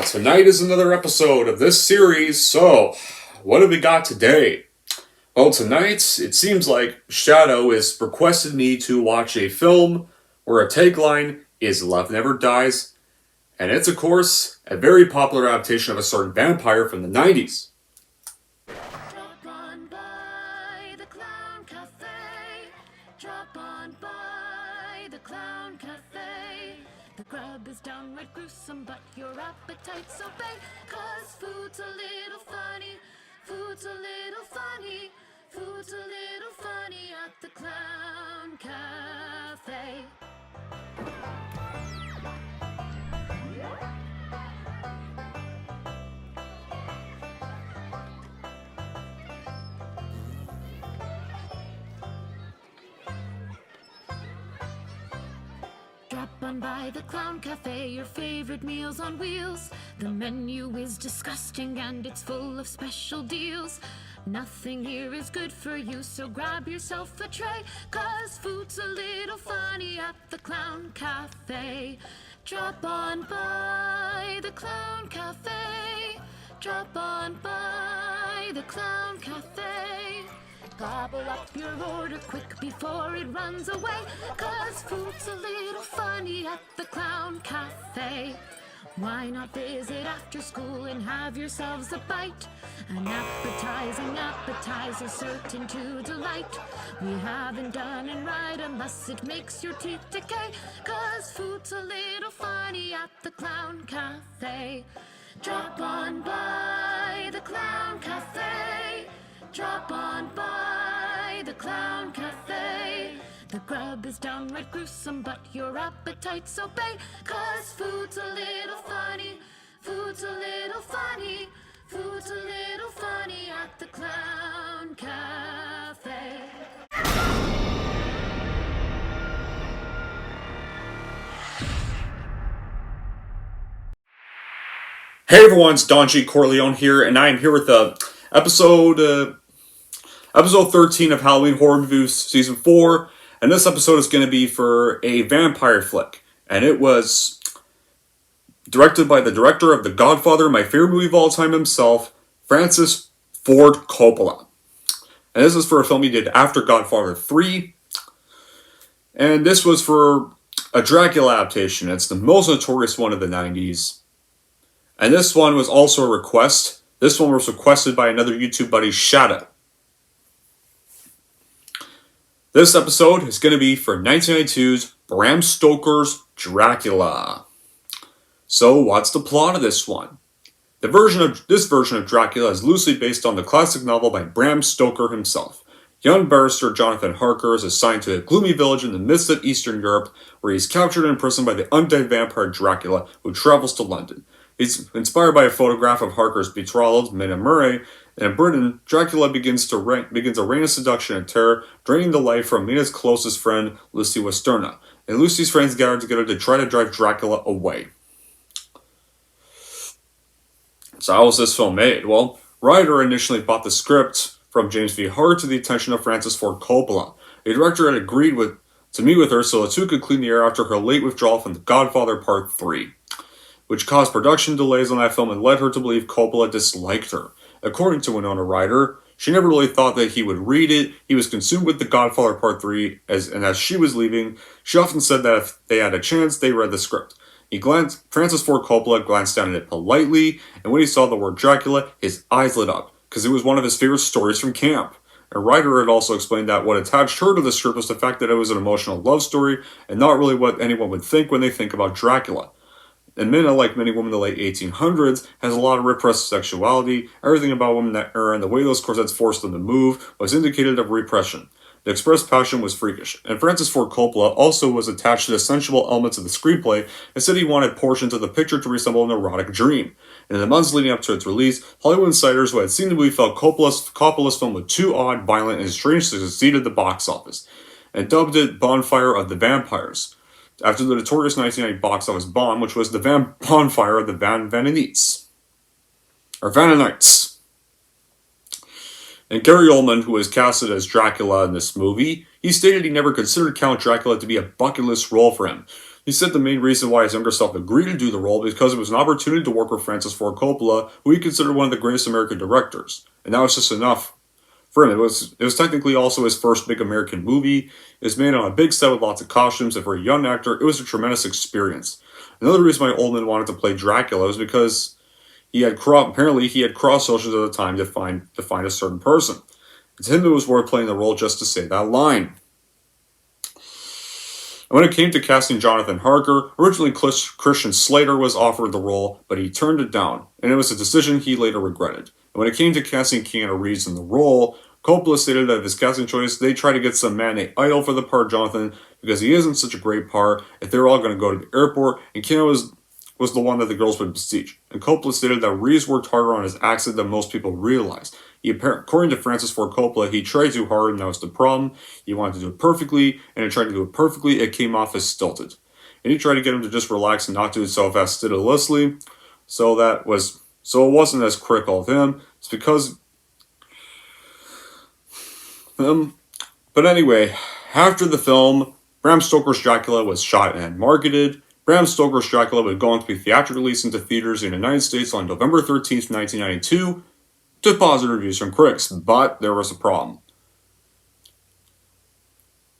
tonight is another episode of this series, so what have we got today? Well, tonight, it seems like Shadow has requested me to watch a film where a tagline is Love Never Dies, and it's, of course, a very popular adaptation of a certain vampire from the 90s. Drop on by the Clown Cafe. Drop on by the Clown Cafe. The grub is downright gruesome, but your appetite's obey. 'Cause food's a little funny, food's a little funny, food's a little funny at the Clown Cafe. Drop on by the Clown Cafe, your favorite meals on wheels. The menu is disgusting and it's full of special deals. Nothing here is good for you, so grab yourself a tray. 'Cause food's a little funny at the Clown Cafe. Drop on by the Clown Cafe. Drop on by the Clown Cafe. Gobble up your order quick before it runs away. 'Cause food's a little funny at the Clown Cafe. Why not visit after school and have yourselves a bite? An appetizing appetizer certain to delight. We haven't done it right unless it makes your teeth decay. 'Cause food's a little funny at the Clown Cafe. Drop on by the Clown Cafe. Drop on by the Clown Cafe. The grub is downright gruesome, but your appetites obey. 'Cause food's a little funny, food's a little funny, food's a little funny at the Clown Cafe. Hey everyone, it's Don G. Corleone here, and I am here with episode 13 of Halloween Horror Movies Season 4, and this episode is going to be for a vampire flick, and it was directed by the director of The Godfather, my favorite movie of all time himself, Francis Ford Coppola. And this is for a film he did after Godfather 3, and this was for a Dracula adaptation. It's the most notorious one of the 90s. And this one was also a request. This one was requested by another YouTube buddy, Shadow. This episode is going to be for 1992's BRAM Stoker'S Dracula. So, what's the plot of this one? This version of Dracula is loosely based on the classic novel by Bram Stoker himself. Young barrister Jonathan Harker is assigned to a gloomy village in the midst of Eastern Europe, where he's captured and imprisoned by the undead vampire Dracula, who travels to London. He's inspired by a photograph of Harker's betrothed, Minna Murray, and in Britain, Dracula begins a reign of seduction and terror, draining the life from Minna's closest friend, Lucy Westerna, and Lucy's friends gather together to try to drive Dracula away. So how was this film made? Well, Ryder initially bought the script from James V. Hart to the attention of Francis Ford Coppola. The director had agreed to meet with her so the two could clean the air after her late withdrawal from The Godfather Part 3. Which caused production delays on that film and led her to believe Coppola disliked her. According to Winona Ryder, she never really thought that he would read it. He was consumed with The Godfather Part 3, and as she was leaving, she often said that if they had a chance, they read the script. Francis Ford Coppola glanced down at it politely, and when he saw the word Dracula, his eyes lit up, because it was one of his favorite stories from camp. And Ryder had also explained that what attached her to the script was the fact that it was an emotional love story, and not really what anyone would think when they think about Dracula. And Minna, like many women in the late 1800s, has a lot of repressed sexuality. Everything about women that era and the way those corsets forced them to move was indicated of repression. The expressed passion was freakish, and Francis Ford Coppola also was attached to the sensual elements of the screenplay and said he wanted portions of the picture to resemble an erotic dream. And in the months leading up to its release, Hollywood insiders who had seen the movie felt Coppola's film was too odd, violent, and strange to succeed at the box office, and dubbed it Bonfire of the Vampires, after the notorious 1990 box office bomb, which was the Bonfire of the Vananites. And Gary Oldman, who was casted as Dracula in this movie, he stated he never considered Count Dracula to be a bucket list role for him. He said the main reason why his younger self agreed to do the role was because it was an opportunity to work with Francis Ford Coppola, who he considered one of the greatest American directors. And that was just enough for him. It was technically also his first big American movie. It was made on a big set with lots of costumes, and for a young actor, it was a tremendous experience. Another reason why Oldman wanted to play Dracula was because apparently he had cross socials at the time to find a certain person. And to him, it was worth playing the role just to say that line. And when it came to casting Jonathan Harker, originally Christian Slater was offered the role, but he turned it down, and it was a decision he later regretted. And when it came to casting Keanu Reeves in the role, Coppola stated that of his casting choice, they tried to get some matinee idol for the part of Jonathan because he isn't such a great part if they were all going to go to the airport, and Keanu was the one that the girls would besiege. And Coppola stated that Reeves worked harder on his accent than most people realized. According to Francis Ford Coppola, he tried too hard and that was the problem. He wanted to do it perfectly, and he tried to do it perfectly, it came off as stilted. And he tried to get him to just relax and not do it so fastidiously, so it wasn't as critical of him. It's because but anyway, after the film, Bram Stoker's Dracula was shot and marketed. Bram Stoker's Dracula would go on to be theatrically released into theaters in the United States on November 13th, 1992, to positive reviews from critics, but there was a problem.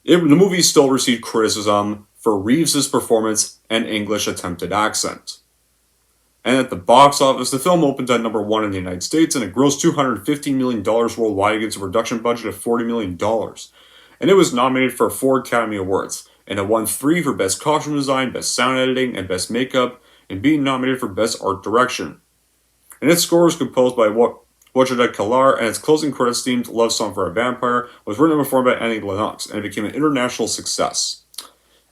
The movie still received criticism for Reeves' performance and English attempted accent. And at the box office, the film opened at number 1 in the United States, and it grossed $215 million worldwide against a production budget of $40 million. And it was nominated for 4 Academy Awards, and it won 3 for Best Costume Design, Best Sound Editing, and Best Makeup, and being nominated for Best Art Direction. And its score was composed by Wojciech Kilar, and its closing credits themed Love Song for a Vampire was written and performed by Annie Lennox, and it became an international success.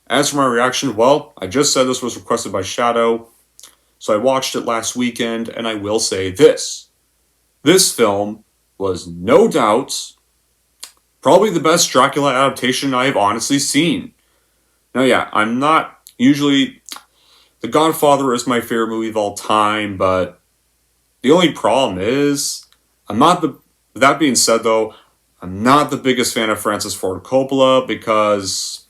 As for my reaction, well, I just said this was requested by Shadow, so I watched it last weekend, and I will say this. This film was no doubt probably the best Dracula adaptation I have honestly seen. Now yeah, I'm not usually... The Godfather is my favorite movie of all time, but the only problem is, that being said though, I'm not the biggest fan of Francis Ford Coppola because,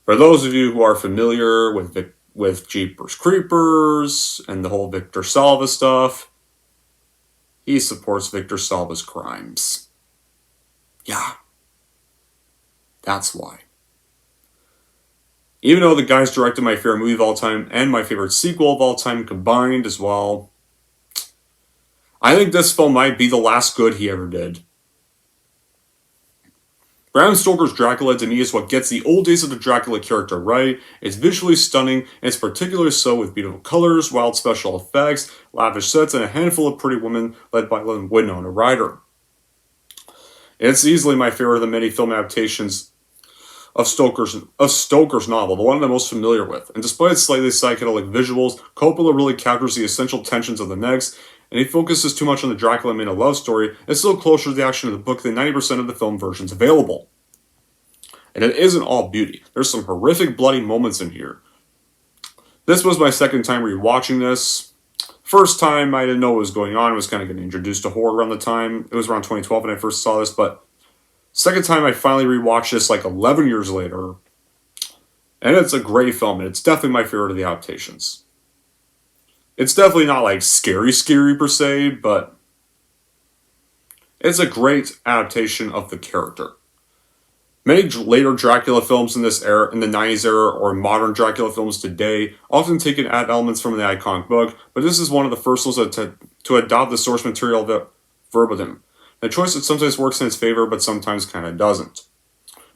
for those of you who are familiar with Jeepers Creepers and the whole Victor Salva stuff, he supports Victor Salva's crimes. Yeah. That's why. Even though the guy's directed my favorite movie of all time and my favorite sequel of all time combined as well, I think this film might be the last good he ever did. Bram Stoker's Dracula to me is what gets the old days of the Dracula character right. It's visually stunning, and it's particularly so with beautiful colors, wild special effects, lavish sets, and a handful of pretty women led by Winona Ryder. It's easily my favorite of the many film adaptations of Stoker's novel, the one I'm most familiar with. And despite its slightly psychedelic visuals, Coppola really captures the essential tensions of the next, and he focuses too much on the Dracula Mina love story. It's still closer to the action of the book than 90% of the film versions available. And it isn't all beauty. There's some horrific bloody moments in here. This was my second time rewatching this. First time, I didn't know what was going on. I was kind of getting introduced to horror around the time. It was around 2012 when I first saw this, but second time I finally rewatched this like 11 years later. And it's a great film, and it's definitely my favorite of the adaptations. It's definitely not like scary per se, but it's a great adaptation of the character. Many later Dracula films in this era, in the 90s era, or modern Dracula films today, often take and add elements from the iconic book, but this is one of the first ones to adopt the source material verbatim. A choice that sometimes works in its favor, but sometimes kind of doesn't.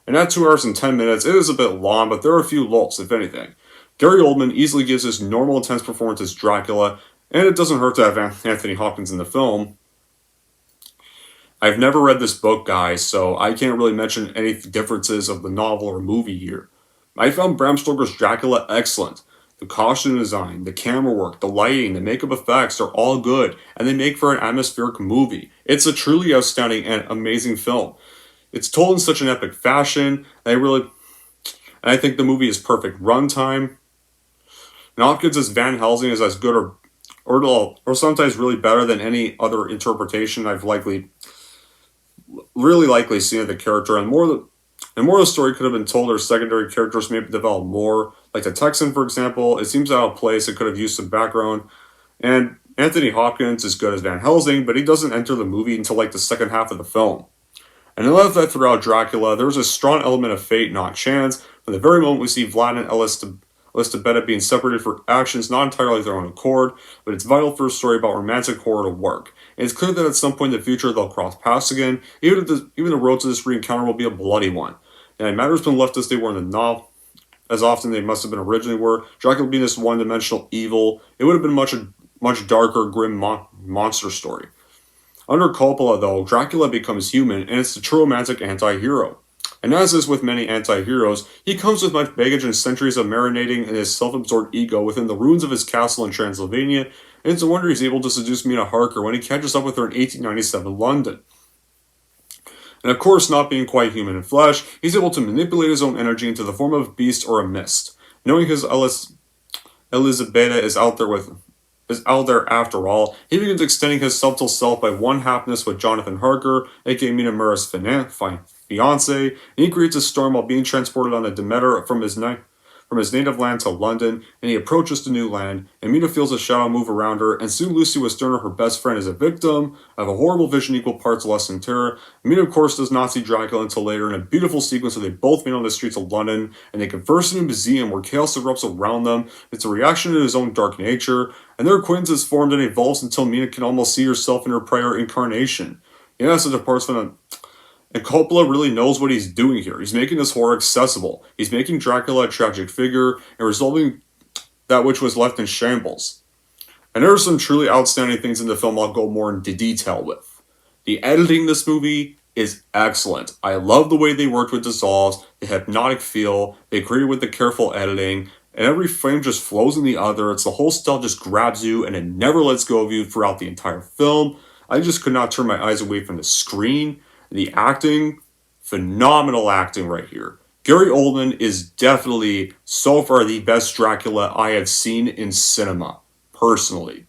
And at 2 hours and 10 minutes, it is a bit long, but there are a few lulls, if anything. Gary Oldman easily gives his normal intense performance as Dracula, and it doesn't hurt to have Anthony Hopkins in the film. I've never read this book, guys, so I can't really mention any differences of the novel or movie here. I found Bram Stoker's Dracula excellent. The costume design, the camera work, the lighting, the makeup effects are all good, and they make for an atmospheric movie. It's a truly outstanding and amazing film. It's told in such an epic fashion, and I think the movie is perfect runtime. And Hopkins as Van Helsing is as good or sometimes really better than any other interpretation I've really likely seen of the character, and more of the story could have been told, or secondary characters maybe developed more. Like the Texan, for example, it seems out of place. It could have used some background. And Anthony Hopkins is good as Van Helsing, but he doesn't enter the movie until like the second half of the film. And I love that throughout Dracula, there was a strong element of fate, not chance. From the very moment we see Vlad and Elisabetta being separated for actions not entirely of their own accord, but it's vital for a story about romantic horror to work. And it's clear that at some point in the future they'll cross paths again, even the road to this re-encounter will be a bloody one. And it matters been left as they were in the novel, as often they must have been originally were. Dracula being this one-dimensional evil, it would have been much darker, grim monster story. Under Coppola, though, Dracula becomes human, and it's the true romantic anti-hero. And as is with many anti-heroes, he comes with much baggage and centuries of marinating in his self-absorbed ego within the ruins of his castle in Transylvania, and it's a wonder he's able to seduce Mina Harker when he catches up with her in 1897 London. And of course, not being quite human in flesh, he's able to manipulate his own energy into the form of a beast or a mist. Knowing his Elisabetta is out there after all, he begins extending his subtle self by one happiness with Jonathan Harker, aka Minamura's fiance, and he creates a storm while being transported on a Demeter from his native land to London, and he approaches the new land, and Mina feels a shadow move around her, and soon Lucy Westenra, her best friend, is a victim of a horrible vision equal parts lust and terror. Mina, of course, does not see Dracula until later in a beautiful sequence where they both meet on the streets of London, and they converse in a museum where chaos erupts around them. It's a reaction to his own dark nature, and their acquaintance is formed and evolves until Mina can almost see herself in her prior incarnation. Yes, it departs from them. And Coppola really knows what he's doing here. He's making this horror accessible. He's making Dracula a tragic figure and resolving that which was left in shambles. And there are some truly outstanding things in the film I'll go more into detail with. The editing in this movie is excellent. I love the way they worked with dissolves, the hypnotic feel, they created with the careful editing, and every frame just flows in the other. It's the whole style just grabs you and it never lets go of you throughout the entire film. I just could not turn my eyes away from the screen. The acting, phenomenal acting right here. Gary Oldman is definitely, so far, the best Dracula I have seen in cinema, personally.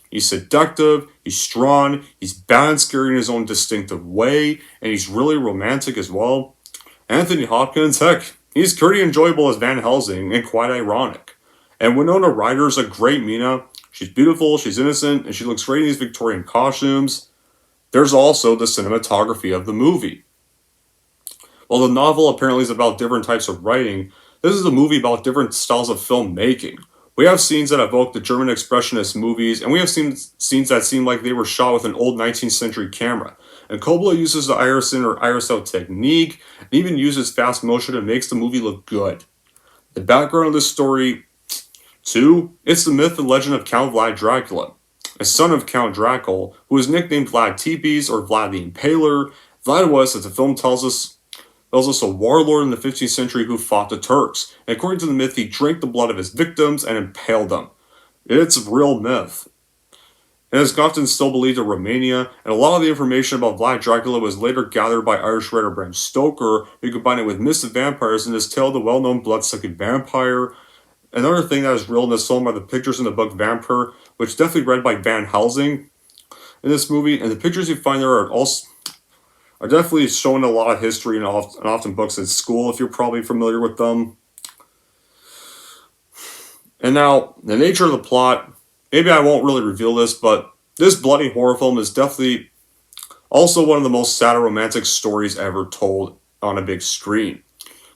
He's seductive, he's strong, he's bad and scary in his own distinctive way, and he's really romantic as well. Anthony Hopkins, heck, he's pretty enjoyable as Van Helsing and quite ironic. And Winona Ryder is a great Mina. She's beautiful, she's innocent, and she looks great in these Victorian costumes. There's also the cinematography of the movie. While the novel apparently is about different types of writing, this is a movie about different styles of filmmaking. We have scenes that evoke the German Expressionist movies, and we have scenes that seem like they were shot with an old 19th century camera. And Coppola uses the iris in or iris out technique, and even uses fast motion and makes the movie look good. The background of this story, too, it's the myth and legend of Count Vlad Dracula, a son of Count Dracul, who was nicknamed Vlad Tepes or Vlad the Impaler. Vlad was, as the film tells us, a warlord in the 15th century who fought the Turks. And according to the myth, he drank the blood of his victims and impaled them. It's a real myth. And is often still believed in Romania, and a lot of the information about Vlad Dracula was later gathered by Irish writer Bram Stoker, who combined it with myths of vampires in his tale of the well-known blood-sucking vampire. Another thing that is real in this film are the pictures in the book Vampire, which definitely read by Van Helsing in this movie, and the pictures you find there are definitely showing a lot of history and often books at school, if you're probably familiar with them. And now, the nature of the plot, maybe I won't really reveal this, but this bloody horror film is definitely also one of the most sad romantic stories ever told on a big screen.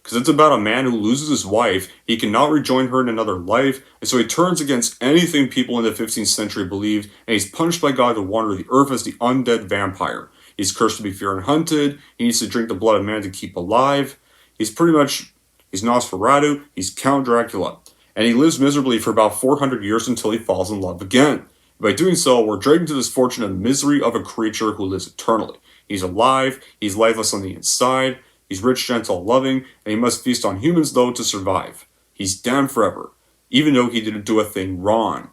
Because it's about a man who loses his wife, he cannot rejoin her in another life, and so he turns against anything people in the 15th century believed, and he's punished by God to wander the earth as the undead vampire. He's cursed to be feared and hunted, he needs to drink the blood of man to keep alive. He's Nosferatu, he's Count Dracula, and he lives miserably for about 400 years until he falls in love again. By doing so, we're dragged into this fortune and misery of a creature who lives eternally. He's alive, he's lifeless on the inside, he's rich, gentle, loving, and he must feast on humans, though, to survive. He's damned forever, even though he didn't do a thing wrong.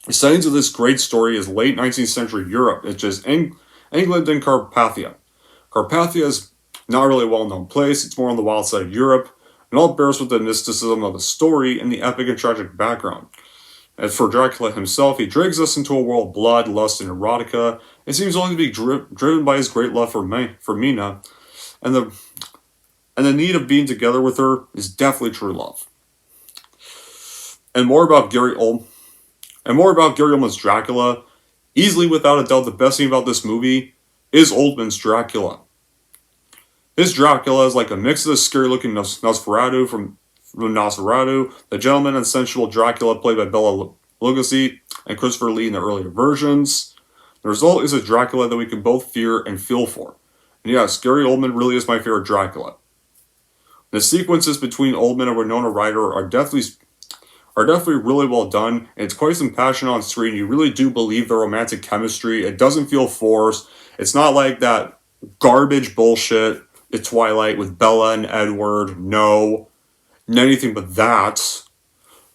The settings of this great story is late 19th century Europe, which is England and Carpathia. Carpathia is not really a well-known place, it's more on the wild side of Europe, and all bears with the mysticism of the story and the epic and tragic background. As for Dracula himself, he drags us into a world of blood, lust, and erotica. It seems only to be driven by his great love for Mina, and the need of being together with her is definitely true love. And more about Gary Oldman's Dracula. Easily, without a doubt, the best thing about this movie is Oldman's Dracula. His Dracula is like a mix of the scary-looking Nosferatu from Nosferatu, the gentleman and sensual Dracula played by Bela Lugosi and Christopher Lee in the earlier versions. The result is a Dracula that we can both fear and feel for. And yes, Gary Oldman really is my favorite Dracula. The sequences between Oldman and Winona Ryder are definitely really well done, and it's quite some passion on screen. You really do believe the romantic chemistry. It doesn't feel forced. It's not like that garbage bullshit at Twilight with Bella and Edward. No. Anything but that.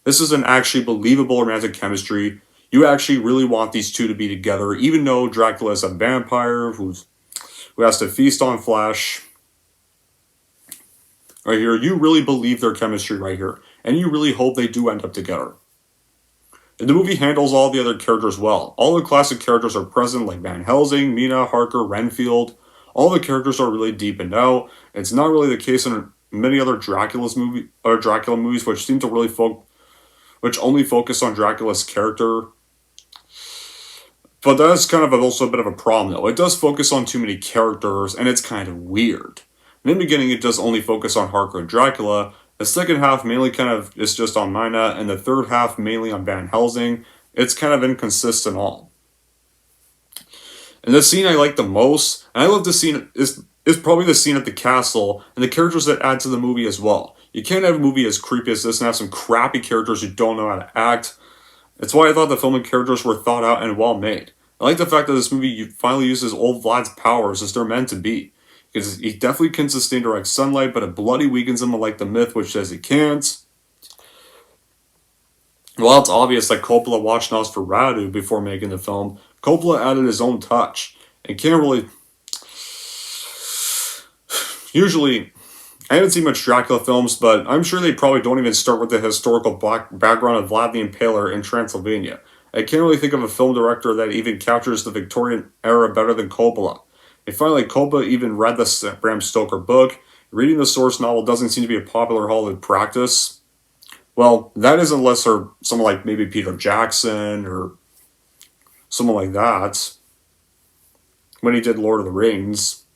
This is an actually believable romantic chemistry. You actually really want these two to be together, even though Dracula is a vampire who has to feast on flesh. Right here, you really believe their chemistry right here, and you really hope they do end up together. And the movie handles all the other characters well. All the classic characters are present, like Van Helsing, Mina, Harker, Renfield. All the characters are really deep and out. It's not really the case in many other Dracula movies, which seem to really only focus on Dracula's character. But that's kind of also a bit of a problem, though. It does focus on too many characters, and it's kind of weird. In the beginning, it does only focus on Harker and Dracula. The second half mainly kind of is just on Mina, and the third half mainly on Van Helsing. It's kind of inconsistent all. And the scene I like the most, and I love the scene, is probably the scene at the castle, and the characters that add to the movie as well. You can't have a movie as creepy as this and have some crappy characters who don't know how to act. That's why I thought the film and characters were thought out and well made. I like the fact that this movie finally uses old Vlad's powers as they're meant to be. Because he definitely can sustain direct sunlight, but it bloody weakens him like the myth which says he can't. While it's obvious that Coppola watched Nosferatu before making the film, Coppola added his own touch. And can't really... Usually, I haven't seen much Dracula films, but I'm sure they probably don't even start with the historical background of Vlad the Impaler in Transylvania. I can't really think of a film director that even captures the Victorian era better than Coppola. And finally, Coppola even read the Bram Stoker book. Reading the source novel doesn't seem to be a popular Hollywood practice. Well, that is unless or someone like maybe Peter Jackson or someone like that. When he did Lord of the Rings.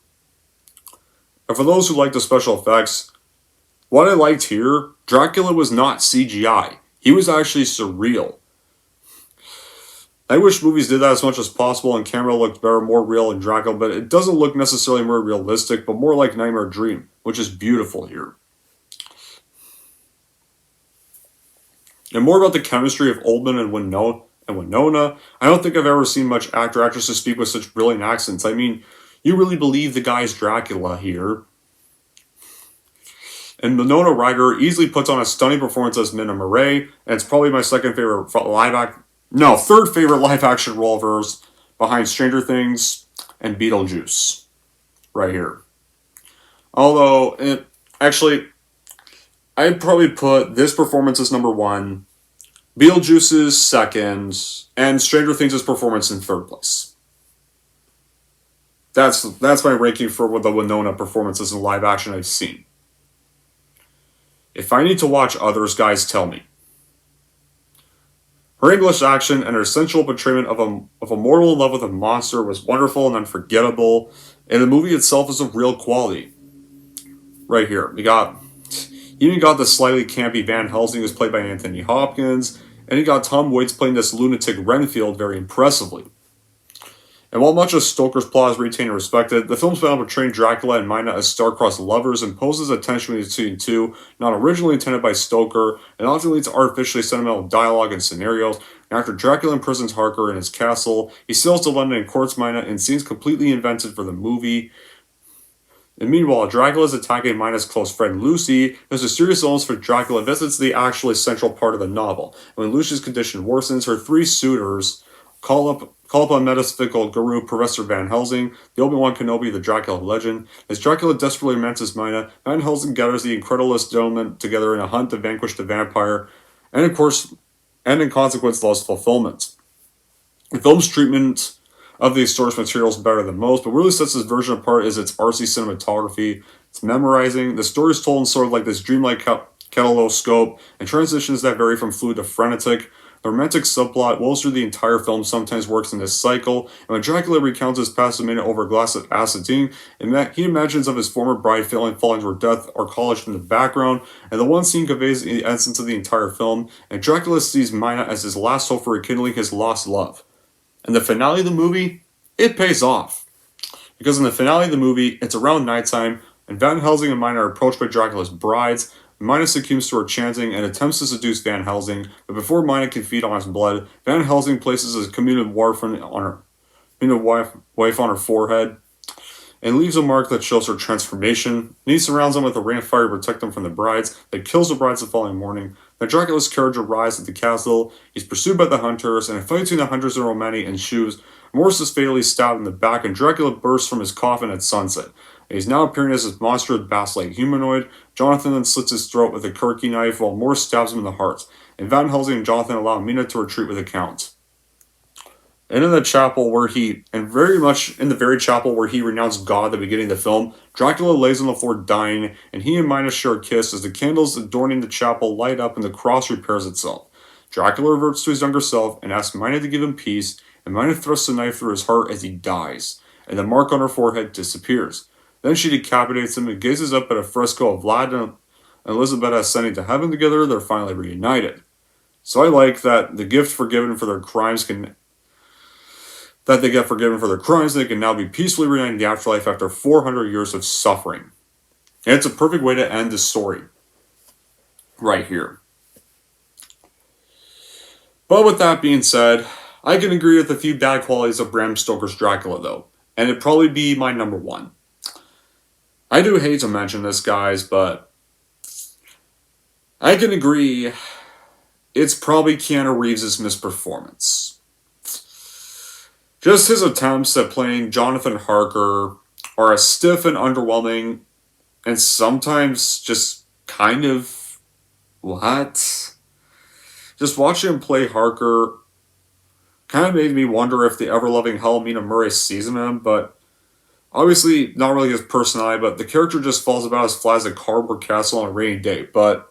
And for those who like the special effects, what I liked here, Dracula was not CGI. He was actually surreal. I wish movies did that as much as possible and camera looked better, more real in Dracula, but it doesn't look necessarily more realistic, but more like Nightmare Dream, which is beautiful here. And more about the chemistry of Oldman and Winona. I don't think I've ever seen much actresses speak with such brilliant accents. I mean, you really believe the guy's Dracula here. And Winona Ryder easily puts on a stunning performance as Mina Murray, and it's probably my third favorite live-action role of hers, behind Stranger Things and Beetlejuice. Right here. Although, I'd probably put this performance as number 1, Beetlejuice's second, and Stranger Things' performance in third place. That's my ranking for the Winona performances in live action I've seen. If I need to watch others, guys, tell me. Her English accent and her sensual portrayal of a mortal in love with a monster was wonderful and unforgettable, and the movie itself is of real quality. Right here, you even got the slightly campy Van Helsing, who's played by Anthony Hopkins, and you got Tom Waits playing this lunatic Renfield very impressively. And while much of Stoker's plot is retained and respected, the film's found portraying Dracula and Mina as star-crossed lovers imposes a tension between the two, not originally intended by Stoker, and often leads to artificially sentimental dialogue and scenarios. And after Dracula imprisons Harker in his castle, he sails to London and courts Mina in scenes completely invented for the movie. And meanwhile, Dracula is attacking Mina's close friend Lucy. There's a serious illness for Dracula visits the actually central part of the novel. And when Lucy's condition worsens, her 3 suitors call upon metaphysical guru Professor Van Helsing, the Obi-Wan Kenobi of the Dracula legend. As Dracula desperately romances Mina, Van Helsing gathers the incredulous gentlemen together in a hunt to vanquish the vampire, and in consequence loves fulfillment. The film's treatment of the source material is better than most, but what really sets this version apart is its artsy cinematography. It's memorizing. The story is told in sort of like this dreamlike kaleidoscope, and transitions that vary from fluid to frenetic. The romantic subplot woves through the entire film sometimes works in this cycle, and when Dracula recounts his past a minute over a glass of acetine, he imagines of his former bride falling to her death are collared in the background, and the one scene conveys the essence of the entire film, and Dracula sees Mina as his last hope for rekindling his lost love. And the finale of the movie, it pays off. Because in the finale of the movie, it's around nighttime, and Van Helsing and Mina are approached by Dracula's brides. Mina succumbs to her chanting and attempts to seduce Van Helsing, but before Mina can feed on his blood, Van Helsing places his commuted wife on her forehead and leaves a mark that shows her transformation. And he surrounds them with a rain of fire to protect them from the brides, that kills the brides the following morning. Then Dracula's carriage arrives at the castle. He's pursued by the hunters, and a fight between the hunters and Romani ensues. Morris is fatally stabbed in the back, and Dracula bursts from his coffin at sunset. He's now appearing as a monstrous bat-like humanoid. Jonathan then slits his throat with a Kirky knife while Morris stabs him in the heart. And Van Helsing and Jonathan allow Mina to retreat with a count. And in the chapel where very much in the very chapel where he renounced God at the beginning of the film, Dracula lays on the floor dying, and he and Mina share a kiss as the candles adorning the chapel light up and the cross repairs itself. Dracula reverts to his younger self and asks Mina to give him peace, and Mina thrusts a knife through his heart as he dies, and the mark on her forehead disappears. Then she decapitates him and gazes up at a fresco of Vlad and Elizabeth ascending to heaven together. They're finally reunited. So I like that the gift forgiven for their crimes they get forgiven for their crimes, they can now be peacefully reunited in the afterlife after 400 years of suffering. And it's a perfect way to end the story. Right here. But with that being said, I can agree with a few bad qualities of Bram Stoker's Dracula, though. And it'd probably be my number one. I do hate to mention this, guys, but I can agree it's probably Keanu Reeves' misperformance. Just his attempts at playing Jonathan Harker are as stiff and underwhelming, and sometimes just kind of, what? Just watching him play Harker kind of made me wonder if the ever-loving Helena Murray seasoned him, but obviously not really his personality, but the character just falls about as flat as a cardboard castle on a rainy day. But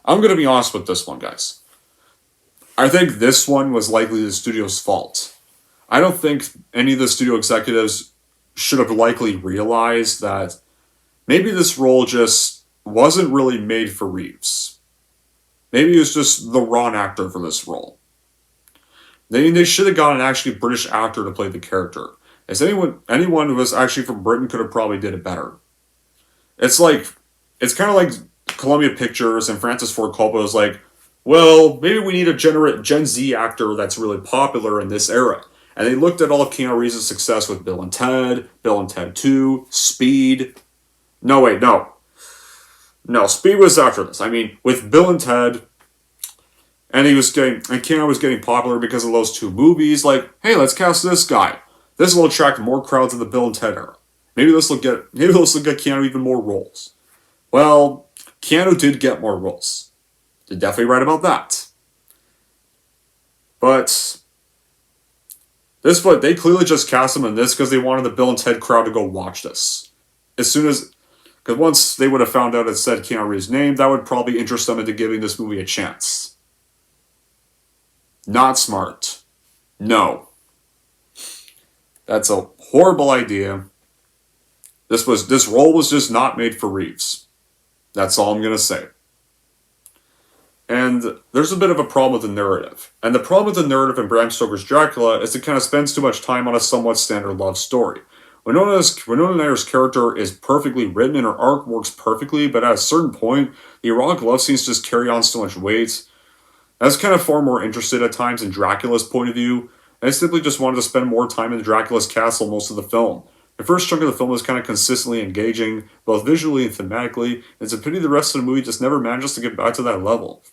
I'm going to be honest with this one, guys. I think this one was likely the studio's fault. I don't think any of the studio executives should have likely realized that maybe this role just wasn't really made for Reeves. Maybe he was just the wrong actor for this role. They should have got an actually British actor to play the character. As anyone who was actually from Britain could have probably did it better. It's kind of like Columbia Pictures and Francis Ford Coppola was like, well, maybe we need a Gen Z actor that's really popular in this era. And they looked at all of Keanu Reeves' success with Bill and Ted 2, Speed. No, Speed was after this. I mean, with Bill and Ted, and Keanu was getting popular because of those two movies. Like, hey, let's cast this guy. This will attract more crowds of the Bill and Ted era. Maybe this will get Keanu even more roles. Well, Keanu did get more roles. They're definitely right about that. But they clearly just cast him in this because they wanted the Bill and Ted crowd to go watch this. Because once they would have found out it said Keanu Reeves' name, that would probably interest them into giving this movie a chance. Not smart. No. That's a horrible idea. This role was just not made for Reeves. That's all I'm going to say. And there's a bit of a problem with the narrative. And the problem with the narrative in Bram Stoker's Dracula is it kind of spends too much time on a somewhat standard love story. Winona Ryder's character is perfectly written and her arc works perfectly, but at a certain point, the erotic love scenes just carry on so much weight. I was kind of far more interested at times in Dracula's point of view, and I simply just wanted to spend more time in Dracula's castle most of the film. The first chunk of the film was kind of consistently engaging, both visually and thematically, and it's a pity the rest of the movie just never manages to get back to that level.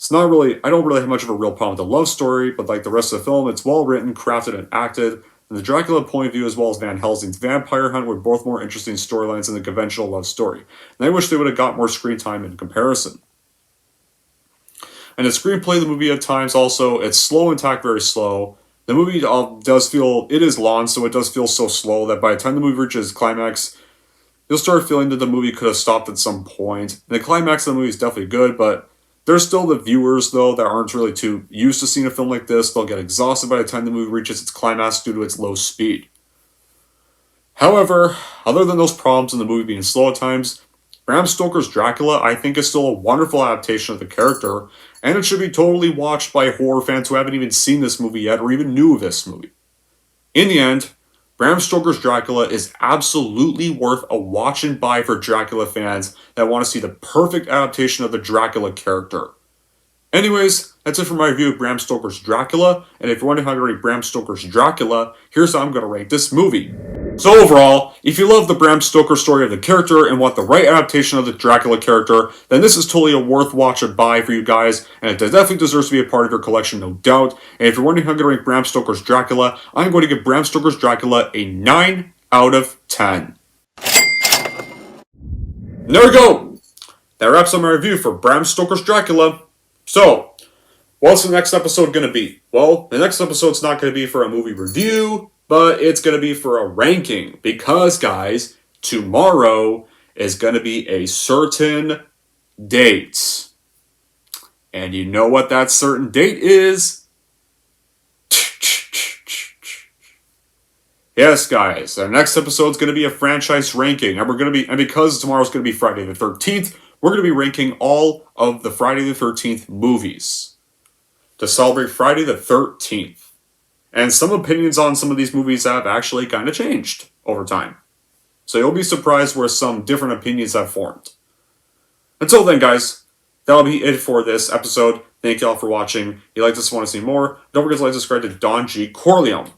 I don't really have much of a real problem with the love story, but like the rest of the film, it's well written, crafted, and acted, and the Dracula point of view as well as Van Helsing's vampire hunt were both more interesting storylines than the conventional love story, and I wish they would have got more screen time in comparison. And the screenplay of the movie at times also, it's slow and tacked very slow. The movie it is long, so it does feel so slow that by the time the movie reaches climax, you'll start feeling that the movie could have stopped at some point. And the climax of the movie is definitely good, but there's still the viewers, though, that aren't really too used to seeing a film like this. They'll get exhausted by the time the movie reaches its climax due to its low speed. However, other than those problems in the movie being slow at times, Bram Stoker's Dracula, I think, is still a wonderful adaptation of the character, and it should be totally watched by horror fans who haven't even seen this movie yet or even knew of this movie. In the end, Bram Stoker's Dracula is absolutely worth a watch and buy for Dracula fans that want to see the perfect adaptation of the Dracula character. Anyways, that's it for my review of Bram Stoker's Dracula, and if you're wondering how to rate Bram Stoker's Dracula, here's how I'm going to rate this movie. So overall, if you love the Bram Stoker story of the character and want the right adaptation of the Dracula character, then this is totally a worth watch and buy for you guys, and it definitely deserves to be a part of your collection, no doubt. And if you're wondering how I'm going to rate Bram Stoker's Dracula, I'm going to give Bram Stoker's Dracula a 9 out of 10. And there we go! That wraps up my review for Bram Stoker's Dracula. So, what's the next episode going to be? Well, the next episode's not going to be for a movie review, but it's going to be for a ranking. Because, guys, tomorrow is going to be a certain date. And you know what that certain date is? Yes, guys, our next episode's going to be a franchise ranking. And because tomorrow's going to be Friday the 13th, we're going to be ranking all of the Friday the 13th movies to celebrate Friday the 13th. And some opinions on some of these movies have actually kind of changed over time. So you'll be surprised where some different opinions have formed. Until then, guys, that'll be it for this episode. Thank you all for watching. If you like this and want to see more, don't forget to like and subscribe to Don G. Corleone.